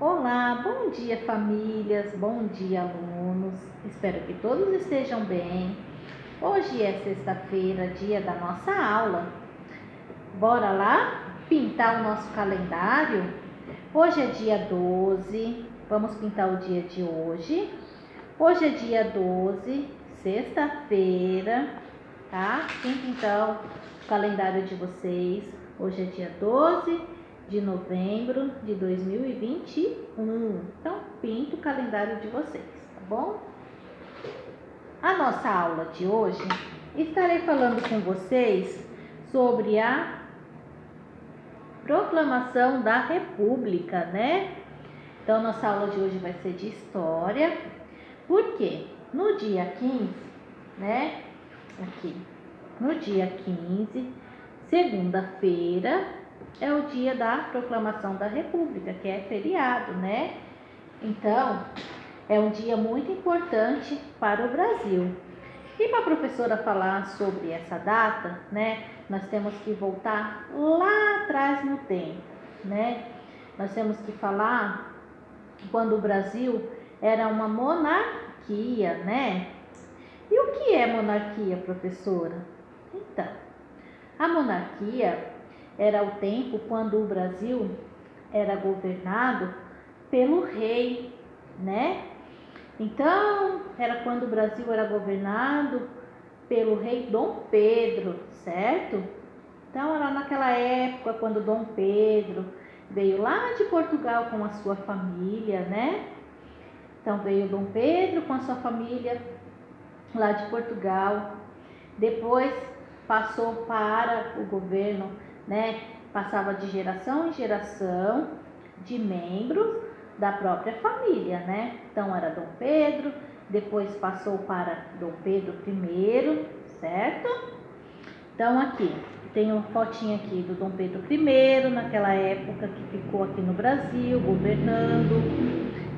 Olá, bom dia famílias, bom dia alunos, espero que todos estejam bem. Hoje é sexta-feira, dia da nossa aula. Bora lá pintar o nosso calendário? Hoje é dia 12, vamos pintar o dia de hoje. Hoje é dia 12, sexta-feira, tá? Pinta então o calendário de vocês. Hoje é dia 12 de novembro de 2021. Então, pinta o calendário de vocês, tá bom? A nossa aula de hoje, estarei falando com vocês sobre a proclamação da República, né? Então, nossa aula de hoje vai ser de história. Por quê? No dia 15, né? Aqui, no dia 15, segunda-feira, é o dia da proclamação da República, que é feriado, né? Então, é um dia muito importante para o Brasil. E para a professora falar sobre essa data, né, nós temos que voltar lá atrás no tempo, né? Nós temos que falar quando o Brasil era uma monarquia, né? E o que é monarquia, professora? Então, a monarquia era o tempo quando o Brasil era governado pelo rei, né? Então, era quando o Brasil era governado pelo rei Dom Pedro, certo? Então, era naquela época quando Dom Pedro veio lá de Portugal com a sua família, né? Então, veio Dom Pedro com a sua família lá de Portugal. Depois passou para o governo, né? Passava de geração em geração de membros da própria família, né? Então era Dom Pedro, depois passou para Dom Pedro I, certo? Então aqui tem uma fotinha aqui do Dom Pedro I, naquela época que ficou aqui no Brasil, governando,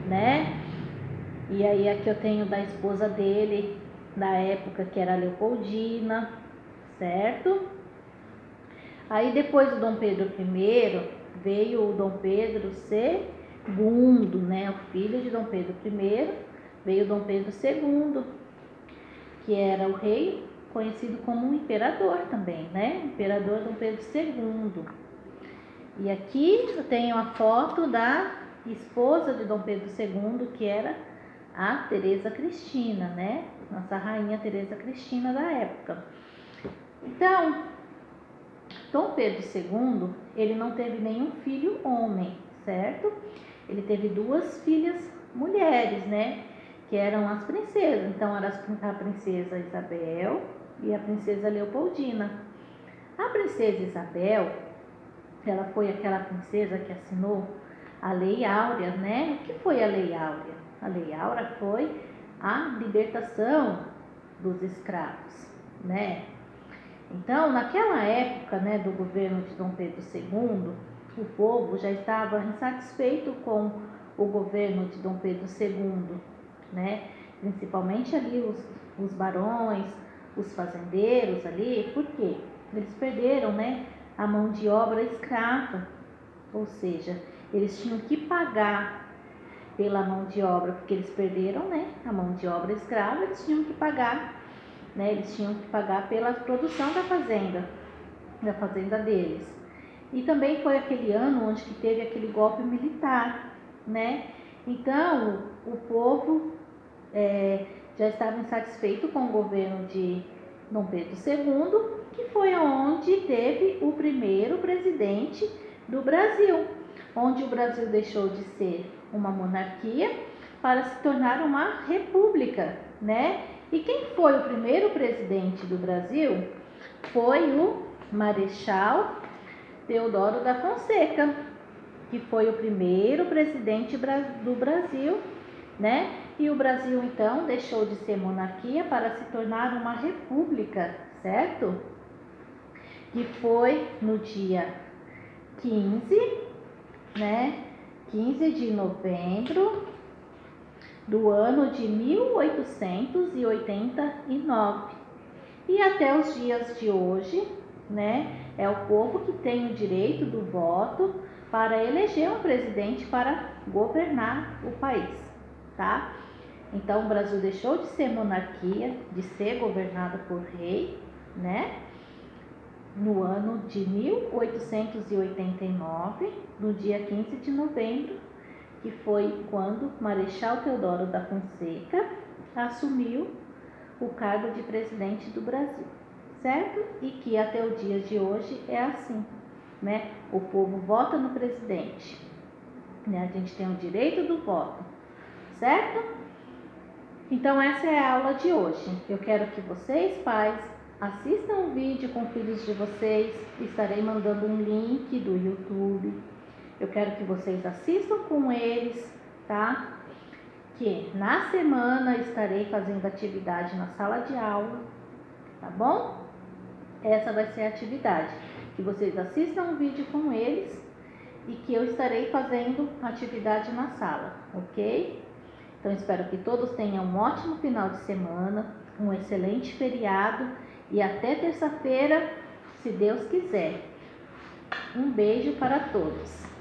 né? E aí aqui eu tenho da esposa dele, na época que era Leopoldina, certo? Aí depois do Dom Pedro I, veio o Dom Pedro II, né? O filho de Dom Pedro I, veio Dom Pedro II, que era o rei, conhecido como um imperador também, né? Imperador Dom Pedro II. E aqui eu tenho a foto da esposa de Dom Pedro II, que era a Teresa Cristina, né? Nossa rainha Teresa Cristina da época. Então, Dom Pedro II, ele não teve nenhum filho homem, certo? Ele teve duas filhas mulheres, né? Que eram as princesas. Então, era a princesa Isabel e a princesa Leopoldina. A princesa Isabel, ela foi aquela princesa que assinou a Lei Áurea, né? O que foi a Lei Áurea? A Lei Áurea foi a libertação dos escravos, né? Então, naquela época, né, do governo de Dom Pedro II, o povo já estava insatisfeito com o governo de Dom Pedro II, né? Principalmente ali os barões, os fazendeiros ali, por quê? Eles perderam, né, a mão de obra escrava, ou seja, eles tinham que pagar pela mão de obra, porque eles perderam, né, a mão de obra escrava, eles tinham que pagar, né, eles tinham que pagar pela produção da fazenda deles. E também foi aquele ano onde que teve aquele golpe militar, né? Então, o povo já estava insatisfeito com o governo de Dom Pedro II, que foi onde teve o primeiro presidente do Brasil, onde o Brasil deixou de ser uma monarquia para se tornar uma república, né? E quem foi o primeiro presidente do Brasil? Foi o Marechal Deodoro da Fonseca, que foi o primeiro presidente do Brasil, né? E o Brasil, então, deixou de ser monarquia para se tornar uma república, certo? Que foi no dia 15, né? 15 de novembro do ano de 1889. E até os dias de hoje, né? É o povo que tem o direito do voto para eleger um presidente para governar o país, tá? Então o Brasil deixou de ser monarquia, de ser governado por rei, né? No ano de 1889, no dia 15 de novembro, que foi quando Marechal Deodoro da Fonseca assumiu o cargo de presidente do Brasil, certo? E que até o dia de hoje é assim, né? O povo vota no presidente, né? A gente tem o direito do voto, certo? Então essa é a aula de hoje. Eu quero que vocês, pais, assistam o vídeo com filhos de vocês. Estarei mandando um link do YouTube. Eu quero que vocês assistam com eles, tá? Que na semana estarei fazendo atividade na sala de aula, tá bom? Essa vai ser a atividade, que vocês assistam o vídeo com eles e que eu estarei fazendo atividade na sala, ok? Então espero que todos tenham um ótimo final de semana, um excelente feriado e até terça-feira, se Deus quiser. Um beijo para todos.